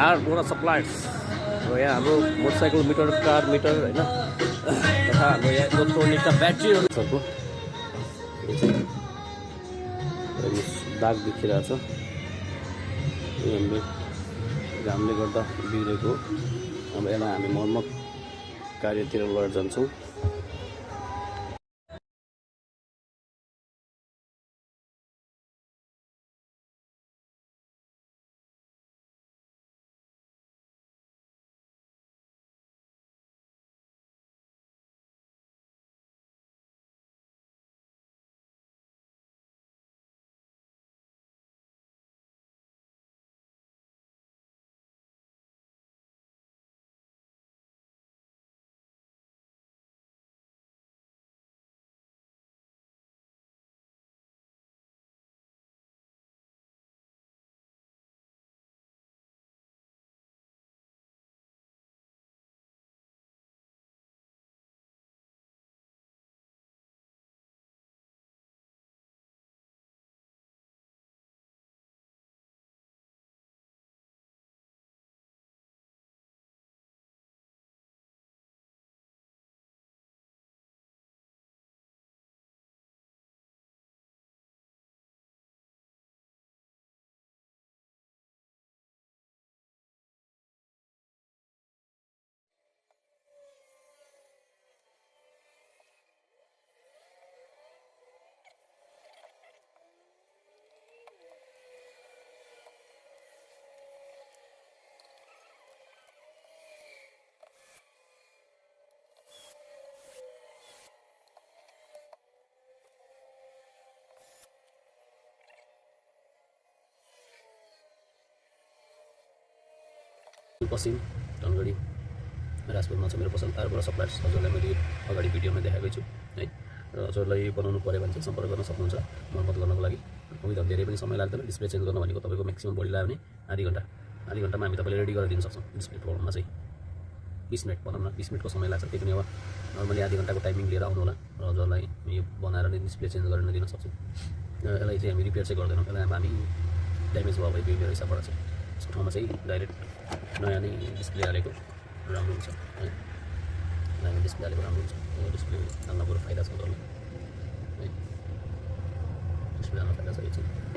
are motor suppliers र यहाँ हाम्रो मोटरसाइकल मिटर कार मिटर होइन तथा हाम्रो यहाँ इलेक्ट्रोनिकका ब्याट्रीहरूको दाग देखिरहेछ यो हामीले घामले गर्दा बिग्रेको अब यसलाई हामी मर्मत कार्यतिर लिएर जान्छौँ पश्चिम धनगढी राजपुरमा छ मेरो पसल आरबाट सप्लायर्स हजुरलाई मैले अगाडि भिडियोमा देखाएकै छु है र हजुरलाई बनाउनु पऱ्यो भने चाहिँ सम्पर्क गर्न सक्नुहुन्छ मर्मत गर्नको लागि उही त धेरै पनि समय लाग्दैन डिस्प्ले चेन्ज गर्न भनेको तपाईँको म्याक्सिमम बढी लाग्यो भने आधी घन्टामा हामी तपाईँले रेडी गरेर दिन सक्छौँ डिस्प्ले प्रब्लममा चाहिँ 20 मिनट भनौँ न 20 मिनटको समय लाग्छ त्यही पनि अब नर्मली आधी घन्टाको टाइमिङ लिएर आउनु होला र हजुरलाई यो बनाएर नै डिस्प्ले चेन्ज गरेर दिन सक्छौँ यसलाई चाहिँ हामी रिपेयर चाहिँ गर्दैनौँ यसलाई हामी ड्यामेज भयो भने मेरो हिसाबबाट चाहिँ यसको ठाउँमा चाहिँ डाइरेक्ट नयाँ नै डिस्प्ले हालेको राम्रो हुन्छ है नयाँ डिस्प्ले हालेको राम्रो हुन्छ डिस्प्ले हाल्न बरु फाइदा छ हजुरलाई है डिस्प्ले हाल्न फाइदा छ यो चाहिँ